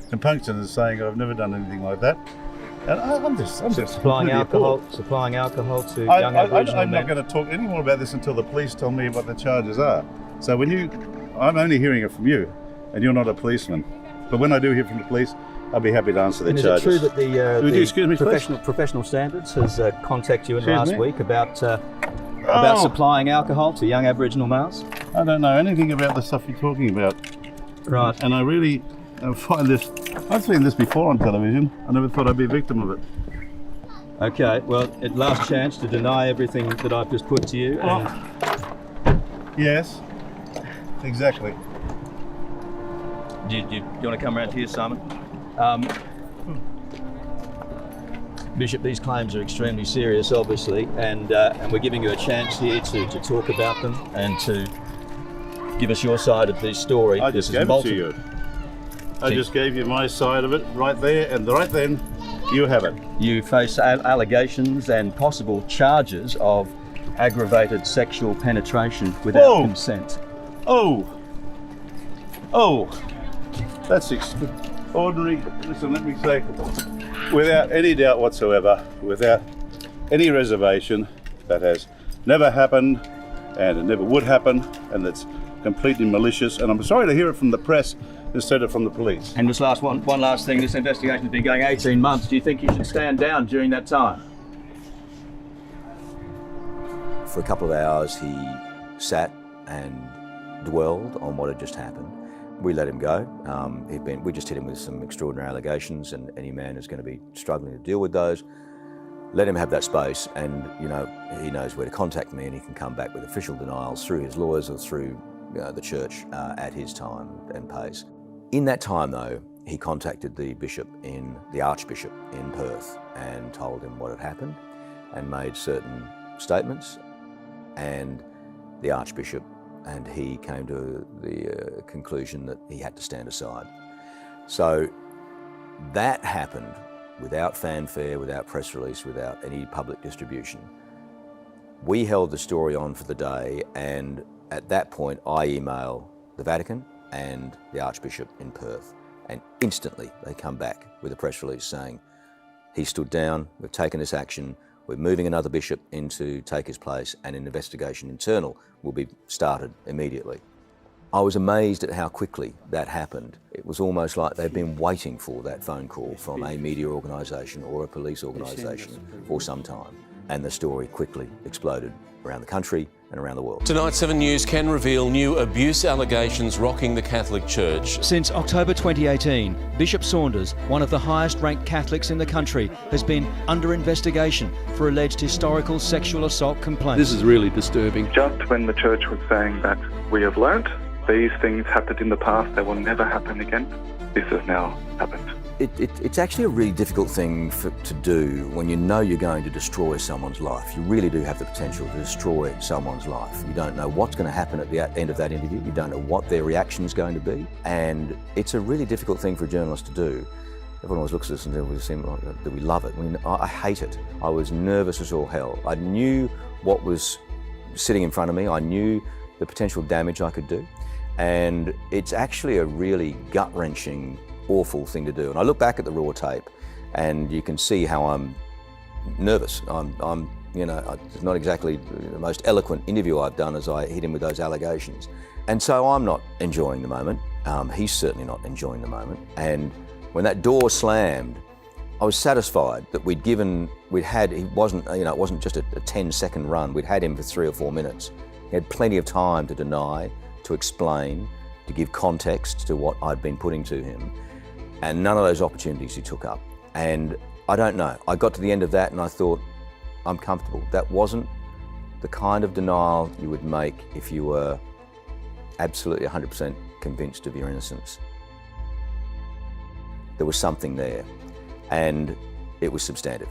compunction in saying I've never done anything like that. And I'm just supplying alcohol to young Aboriginal I'm not going to talk any more about this until the police tell me what the charges are. So I'm only hearing it from you, and you're not a policeman. But when I do hear from the police, I'll be happy to answer their charges. Is it true that the professional standards has contacted you in the last week about supplying alcohol to young Aboriginal males? I don't know anything about the stuff you're talking about. Right. And I really find this... I've seen this before on television. I never thought I'd be a victim of it. Okay, well, at last chance to deny everything that I've just put to you. Yes, exactly. Do you want to come around here, Simon? Bishop, these claims are extremely serious, obviously, and we're giving you a chance here to talk about them and to give us your side of this story. I just gave it to you. I just gave you my side of it right there, and right then, you have it. You face allegations and possible charges of aggravated sexual penetration without consent. Oh, that's extraordinary. Listen, let me say, without any doubt whatsoever, without any reservation, that has never happened, and it never would happen, and that's completely malicious. And I'm sorry to hear it from the press instead of from the police. And this one last thing, this investigation has been going 18 months. Do you think you should stand down during that time? For a couple of hours he sat and dwelled on what had just happened. We let him go. We just hit him with some extraordinary allegations, and any man is going to be struggling to deal with those. Let him have that space, and he knows where to contact me, and he can come back with official denials through his lawyers or through the church at his time and pace. In that time, though, he contacted the Archbishop in Perth and told him what had happened and made certain statements, and the Archbishop and he came to the conclusion that he had to stand aside. So that happened without fanfare, without press release, without any public distribution. We held the story on for the day, and at that point I emailed the Vatican and the Archbishop in Perth. And instantly they come back with a press release saying, he stood down, we've taken this action, we're moving another bishop in to take his place, and an investigation internal will be started immediately. I was amazed at how quickly that happened. It was almost like they'd been waiting for that phone call from a media organisation or a police organisation for some time. And the story quickly exploded around the country and around the world. Tonight, 7 News can reveal new abuse allegations rocking the Catholic Church. Since October 2018, Bishop Saunders, one of the highest ranked Catholics in the country, has been under investigation for alleged historical sexual assault complaints. This is really disturbing. Just when the church was saying that we have learnt, these things happened in the past, they will never happen again, this has now happened. It's actually a really difficult thing to do when you know you're going to destroy someone's life. You really do have the potential to destroy someone's life. You don't know what's going to happen at the end of that interview. You don't know what their reaction is going to be. And it's a really difficult thing for a journalist to do. Everyone always looks at us and says, do we love it? I mean, I hate it. I was nervous as all hell. I knew what was sitting in front of me. I knew the potential damage I could do. And it's actually a really gut-wrenching, awful thing to do. And I look back at the raw tape and you can see how I'm nervous. I'm you know, it's not exactly the most eloquent interview I've done as I hit him with those allegations. And so I'm not enjoying the moment. He's certainly not enjoying the moment. And when that door slammed, I was satisfied that it wasn't just a 10-second run. We'd had him for 3 or 4 minutes. He had plenty of time to deny, to explain, to give context to what I'd been putting to him. And none of those opportunities he took up. And I don't know, I got to the end of that and I thought, I'm comfortable. That wasn't the kind of denial you would make if you were absolutely 100% convinced of your innocence. There was something there, and it was substantive.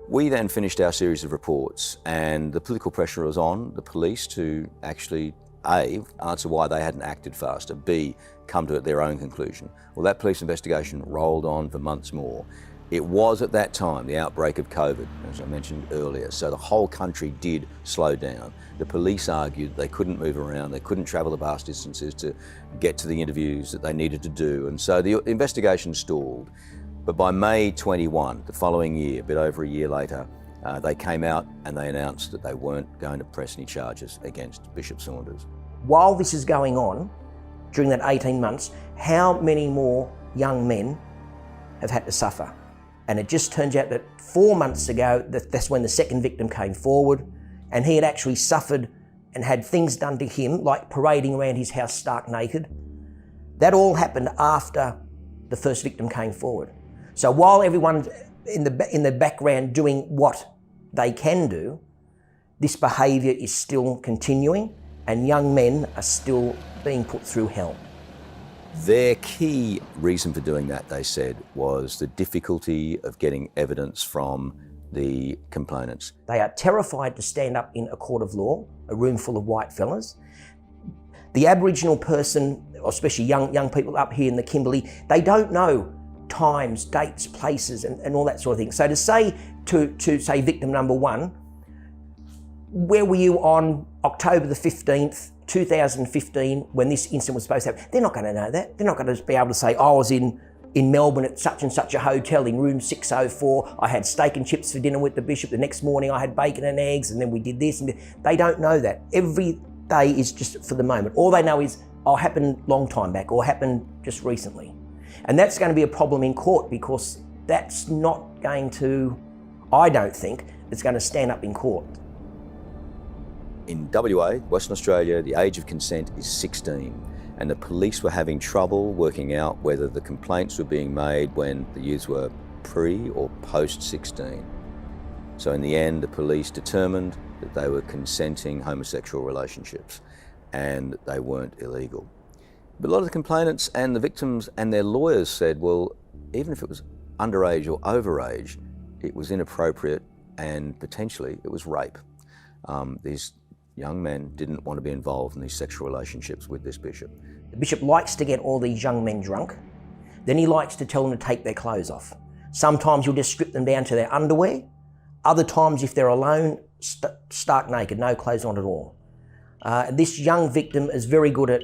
We then finished our series of reports, and the political pressure was on the police to actually A, answer why they hadn't acted faster, B, come to their own conclusion. Well, that police investigation rolled on for months more. It was at that time the outbreak of COVID, as I mentioned earlier, so the whole country did slow down. The police argued they couldn't move around, they couldn't travel the vast distances to get to the interviews that they needed to do, and so the investigation stalled. But by May 21, the following year, a bit over a year later, they came out and they announced that they weren't going to press any charges against Bishop Saunders. While this is going on, during that 18 months, how many more young men have had to suffer? And it just turns out that 4 months ago, that's when the second victim came forward, and he had actually suffered and had things done to him, like parading around his house stark naked. That all happened after the first victim came forward. So while everyone's in the background doing what they can do, this behaviour is still continuing and young men are still being put through hell. Their key reason for doing that, they said, was the difficulty of getting evidence from the complainants. They are terrified to stand up in a court of law, a room full of white fellas. The Aboriginal person, especially young people up here in the Kimberley, they don't know times, dates, places, and all that sort of thing. So to say to say victim number 1, where were you on October the 15th, 2015, when this incident was supposed to happen? They're not going to know that. They're not going to be able to say, I was in Melbourne at such and such a hotel in room 604. I had steak and chips for dinner with the bishop. The next morning I had bacon and eggs, and then we did this. And they don't know that. Every day is just for the moment. All they know is, oh, happened long time back or happened just recently. And that's going to be a problem in court, because that's not going to, I don't think, it's going to stand up in court. In WA, Western Australia, the age of consent is 16, and the police were having trouble working out whether the complaints were being made when the youths were pre or post 16. So in the end, the police determined that they were consenting homosexual relationships and they weren't illegal. But a lot of the complainants and the victims and their lawyers said, well, even if it was underage or overage, it was inappropriate and potentially it was rape. These young men didn't want to be involved in these sexual relationships with this bishop. The bishop likes to get all these young men drunk. Then he likes to tell them to take their clothes off. Sometimes you'll just strip them down to their underwear. Other times, if they're alone, stark naked, no clothes on at all. This young victim is very good at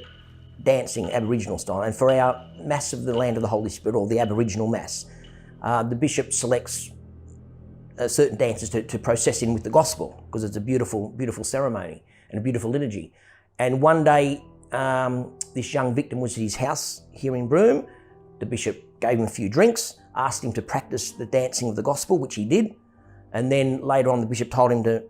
dancing Aboriginal style, and for our Mass of the Land of the Holy Spirit, or the Aboriginal Mass, the bishop selects certain dances to process in with the gospel, because it's a beautiful, beautiful ceremony and a beautiful liturgy. And one day, this young victim was at his house here in Broome. The bishop gave him a few drinks, asked him to practice the dancing of the gospel, which he did. And then later on, the bishop told him to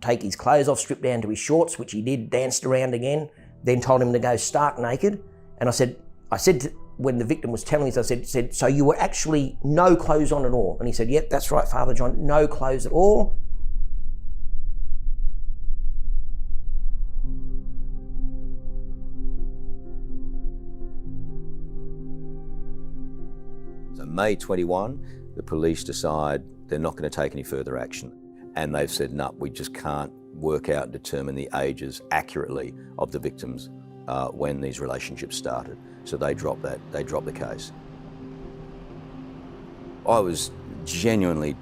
take his clothes off, strip down to his shorts, which he did, danced around again, then told him to go stark naked. And I said when the victim was telling us, I said, so you were actually no clothes on at all? And he said, yep, that's right, Father John, no clothes at all. So May 21, the police decide they're not going to take any further action. And they've said, no, we just can't work out and determine the ages accurately of the victims when these relationships started. So they dropped that, they dropped the case. I was genuinely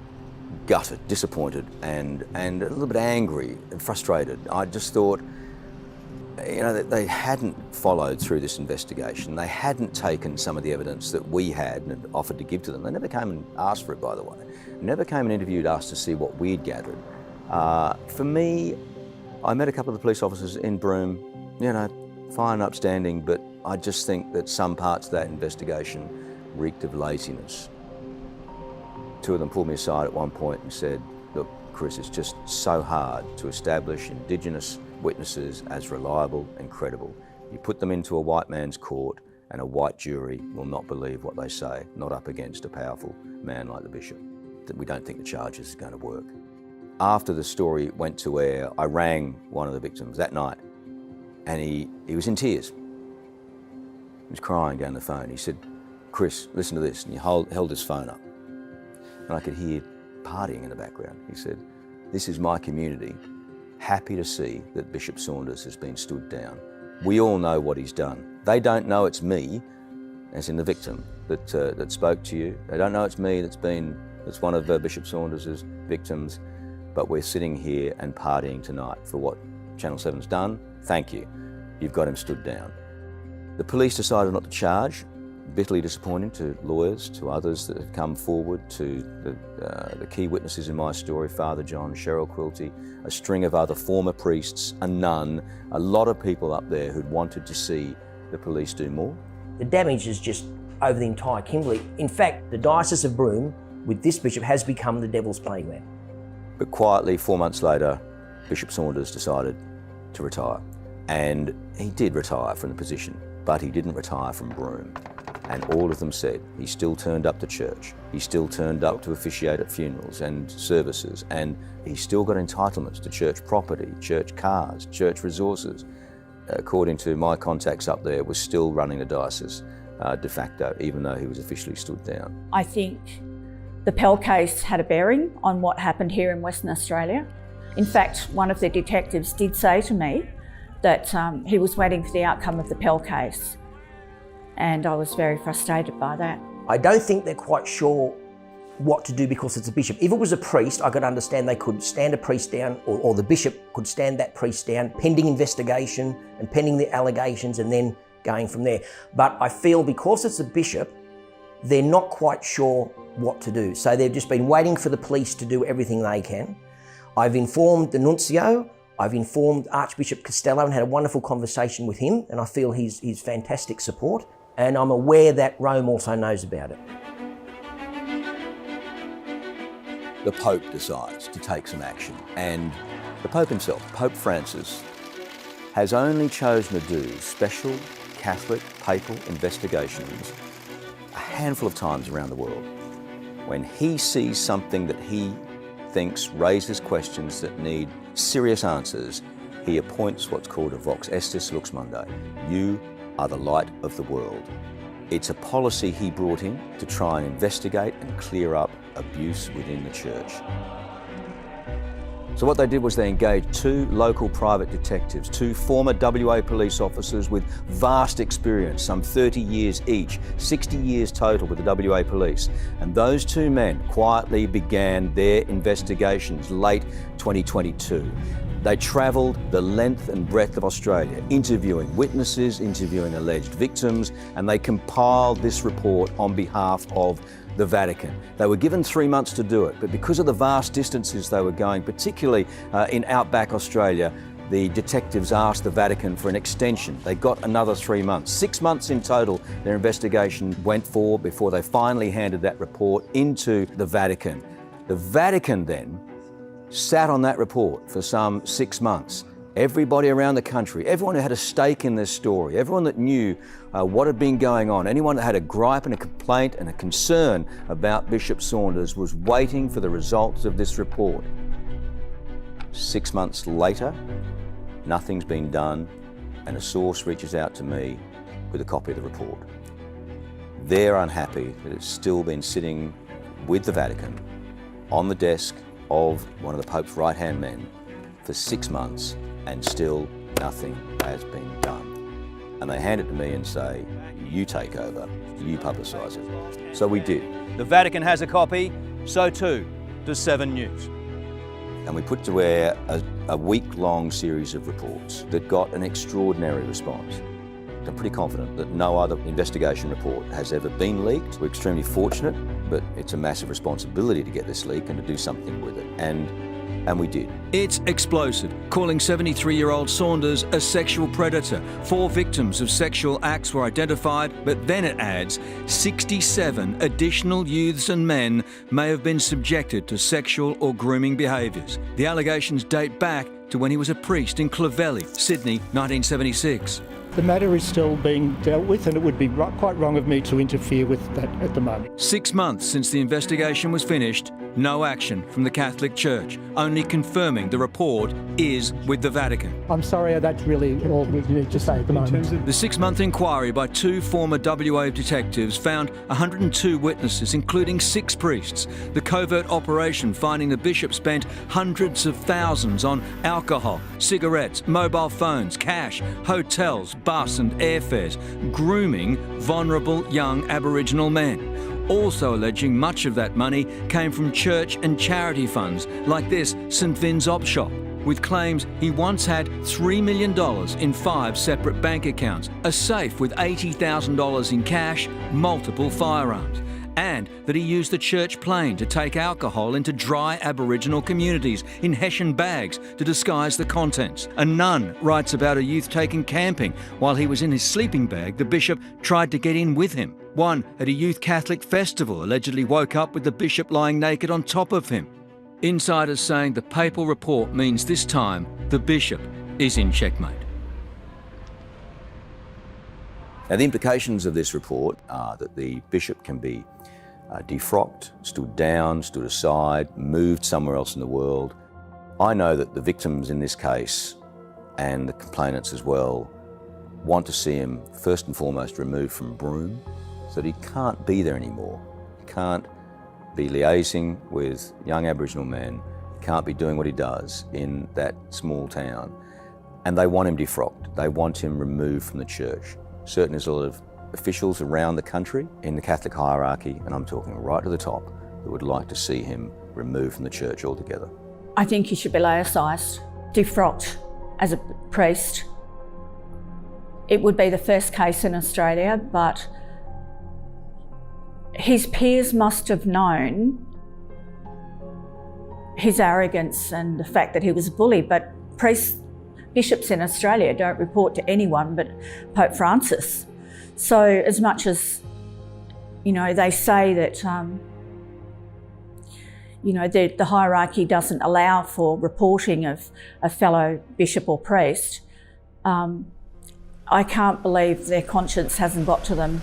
gutted, disappointed, and a little bit angry and frustrated. I just thought, you know, that they hadn't followed through this investigation. They hadn't taken some of the evidence that we had and offered to give to them. They never came and asked for it, by the way. Never came and interviewed us to see what we'd gathered. For me, I met a couple of the police officers in Broome, you know, fine and upstanding, but I just think that some parts of that investigation reeked of laziness. Two of them pulled me aside at one point and said, look, Chris, it's just so hard to establish Indigenous witnesses as reliable and credible. You put them into a white man's court and a white jury will not believe what they say, not up against a powerful man like the bishop. That we don't think the charges are going to work. After the story went to air, I rang one of the victims that night and he was in tears. He was crying down the phone. He said, Chris, listen to this. And he held his phone up. And I could hear partying in the background. He said, this is my community, happy to see that Bishop Saunders has been stood down. We all know what he's done. They don't know it's me, as in the victim, that spoke to you. They don't know it's me that's one of Bishop Saunders' victims, but we're sitting here and partying tonight for what Channel 7's done. Thank you. You've got him stood down. The police decided not to charge, bitterly disappointing to lawyers, to others that have come forward, to the key witnesses in my story, Father John, Cheryl Quilty, a string of other former priests, a nun, a lot of people up there who'd wanted to see the police do more. The damage is just over the entire Kimberley. In fact, the Diocese of Broome, with this bishop, has become the devil's playground. But quietly, 4 months later, Bishop Saunders decided to retire. And he did retire from the position, but he didn't retire from Broome. And all of them said he still turned up to church. He still turned up to officiate at funerals and services. And he still got entitlements to church property, church cars, church resources. According to my contacts up there, was still running the diocese de facto, even though he was officially stood down. I think the Pell case had a bearing on what happened here in Western Australia. In fact, one of the detectives did say to me that he was waiting for the outcome of the Pell case. And I was very frustrated by that. I don't think they're quite sure what to do because it's a bishop. If it was a priest, I could understand they could stand a priest down, or the bishop could stand that priest down, pending investigation and pending the allegations and then going from there. But I feel because it's a bishop, they're not quite sure what to do. So they've just been waiting for the police to do everything they can. I've informed the nuncio, I've informed Archbishop Costello and had a wonderful conversation with him, and I feel he's fantastic support. And I'm aware that Rome also knows about it. The Pope decides to take some action, and the Pope himself, Pope Francis, has only chosen to do special Catholic papal investigations a handful of times around the world. When he sees something that he thinks raises questions that need serious answers, he appoints what's called a Vox Estis Lux Mundi. You are the light of the world. It's a policy he brought in to try and investigate and clear up abuse within the church. So what they did was they engaged 2 local private detectives, 2 former WA police officers with vast experience, some 30 years each, 60 years total with the WA police. And those 2 men quietly began their investigations late 2022. They travelled the length and breadth of Australia, interviewing witnesses, interviewing alleged victims, and they compiled this report on behalf of the Vatican. They were given 3 months to do it, but because of the vast distances they were going, particularly in Outback Australia, the detectives asked the Vatican for an extension. They got another 3 months. 6 months in total their investigation went for before they finally handed that report into the Vatican. The Vatican then sat on that report for some 6 months. Everybody around the country, everyone who had a stake in this story, everyone that knew what had been going on, anyone that had a gripe and a complaint and a concern about Bishop Saunders was waiting for the results of this report. 6 months later, nothing's been done, and a source reaches out to me with a copy of the report. They're unhappy that it's still been sitting with the Vatican on the desk of one of the Pope's right-hand men for 6 months, and still nothing has been done. And they hand it to me and say, you take over, you publicise it. So we did. The Vatican has a copy, so too does 7 News. And we put to air a week-long series of reports that got an extraordinary response. I'm pretty confident that no other investigation report has ever been leaked. We're extremely fortunate, but it's a massive responsibility to get this leak and to do something with it. And we did. It's explosive, calling 73-year-old Saunders a sexual predator. 4 victims of sexual acts were identified, but then it adds 67 additional youths and men may have been subjected to sexual or grooming behaviours. The allegations date back to when he was a priest in Clovelly, Sydney, 1976. The matter is still being dealt with, and it would be quite wrong of me to interfere with that at the moment. 6 months since the investigation was finished, no action from the Catholic Church, only confirming the report is with the Vatican. I'm sorry, that's really all we need to say at the moment. The 6-month inquiry by 2 former WA detectives found 102 witnesses, including 6 priests. The covert operation finding the bishop spent hundreds of thousands on alcohol, cigarettes, mobile phones, cash, hotels, bus and airfares, grooming vulnerable young Aboriginal men. Also alleging much of that money came from church and charity funds like this St Vin's Op Shop, with claims he once had $3 million in 5 separate bank accounts, a safe with $80,000 in cash, multiple firearms, and that he used the church plane to take alcohol into dry Aboriginal communities in Hessian bags to disguise the contents. A nun writes about a youth taken camping. While he was in his sleeping bag, the bishop tried to get in with him. One at a youth Catholic festival allegedly woke up with the bishop lying naked on top of him. Insiders saying the papal report means this time the bishop is in checkmate. Now, the implications of this report are that the bishop can be defrocked, stood down, stood aside, moved somewhere else in the world. I know that the victims in this case, and the complainants as well, want to see him first and foremost removed from Broome, so that he can't be there anymore. He can't be liaising with young Aboriginal men, he can't be doing what he does in that small town. And they want him defrocked, they want him removed from the church. Certainly there's a lot of officials around the country in the Catholic hierarchy, and I'm talking right to the top, that would like to see him removed from the church altogether. I think he should be laicized, defrocked as a priest. It would be the first case in Australia, but his peers must have known his arrogance and the fact that he was a bully, but bishops in Australia don't report to anyone but Pope Francis. So as much as, they say that, the hierarchy doesn't allow for reporting of a fellow bishop or priest, I can't believe their conscience hasn't got to them.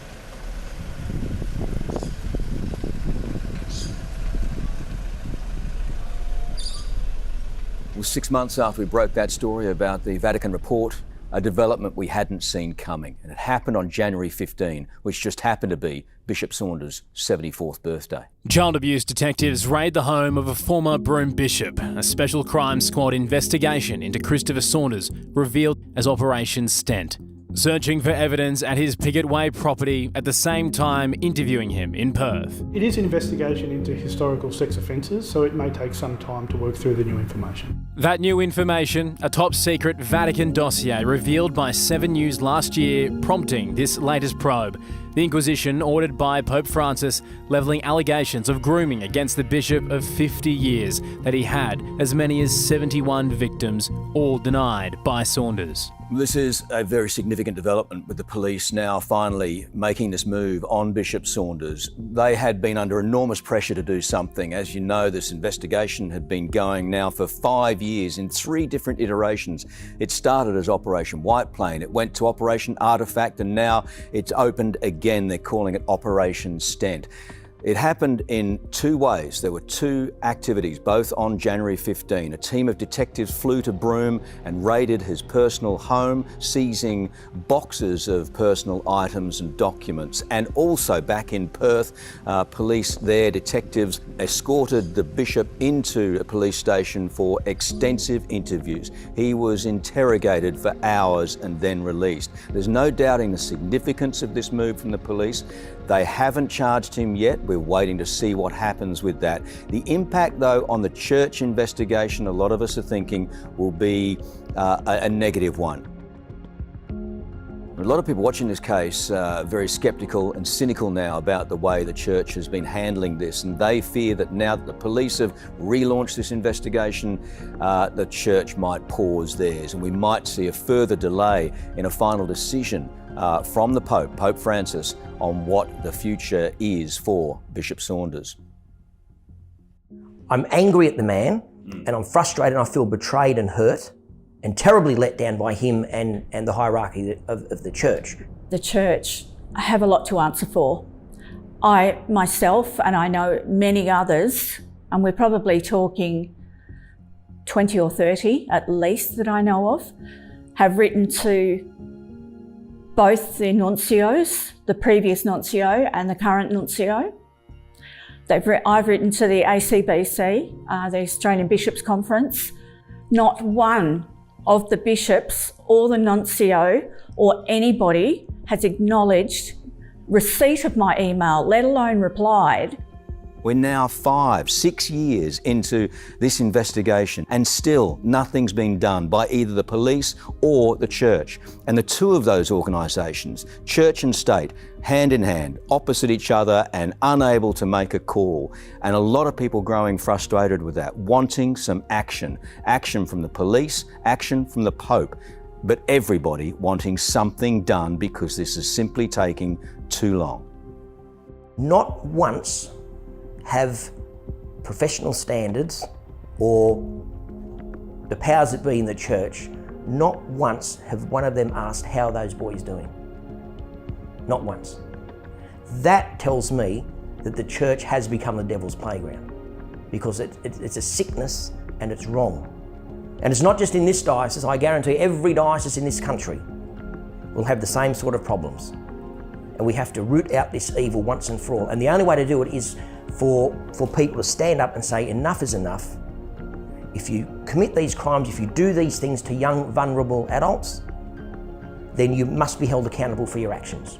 Well, 6 months after we broke that story about the Vatican report, a development we hadn't seen coming. And it happened on January 15, which just happened to be Bishop Saunders' 74th birthday. Child abuse detectives raid the home of a former Broome bishop. A special crime squad investigation into Christopher Saunders revealed as Operation Stent, searching for evidence at his Piggott Way property at the same time interviewing him in Perth. It is an investigation into historical sex offences, so it may take some time to work through the new information. That new information, a top-secret Vatican dossier revealed by 7 News last year, prompting this latest probe. The Inquisition ordered by Pope Francis, levelling allegations of grooming against the bishop of 50 years that he had as many as 71 victims, all denied by Saunders. This is a very significant development with the police now finally making this move on Bishop Saunders. They had been under enormous pressure to do something. As you know, this investigation had been going now for 5 years in 3 different iterations. It started as Operation White Plane, it went to Operation Artefact, and now it's opened again. They're calling it Operation Stent. It happened in 2 ways. There were 2 activities, both on January 15. A team of detectives flew to Broome and raided his personal home, seizing boxes of personal items and documents. And also back in Perth, police there, detectives, escorted the bishop into a police station for extensive interviews. He was interrogated for hours and then released. There's no doubting the significance of this move from the police. They haven't charged him yet. We're waiting to see what happens with that. The impact, though, on the church investigation, a lot of us are thinking, will be a negative one. A lot of people watching this case are very sceptical and cynical now about the way the church has been handling this, and they fear that now that the police have relaunched this investigation, the church might pause theirs, and we might see a further delay in a final decision from the Pope, Pope Francis, on what the future is for Bishop Saunders. I'm angry at the man, and I'm frustrated, and I feel betrayed and hurt and terribly let down by him and the hierarchy of the church. The church have a lot to answer for. I myself, and I know many others, and we're probably talking 20 or 30 at least that I know of, have written to both the nuncios, the previous nuncio and the current nuncio. I've written to the ACBC, the Australian Bishops' Conference. Not one of the bishops or the nuncio or anybody has acknowledged receipt of my email, let alone replied. We're now 5, 6 years into this investigation, and still nothing's been done by either the police or the church. And the 2 of those organisations, church and state, hand in hand, opposite each other and unable to make a call. And a lot of people growing frustrated with that, wanting some action. Action from the police, action from the Pope, but everybody wanting something done because this is simply taking too long. Not once have professional standards or the powers that be in the church, not once have one of them asked how are those boys doing. Not once. That tells me that the church has become the devil's playground, because it's a sickness and it's wrong. And it's not just in this diocese. I guarantee every diocese in this country will have the same sort of problems. And we have to root out this evil once and for all. And the only way to do it is for people to stand up and say enough is enough. If you commit these crimes, if you do these things to young, vulnerable adults, then you must be held accountable for your actions.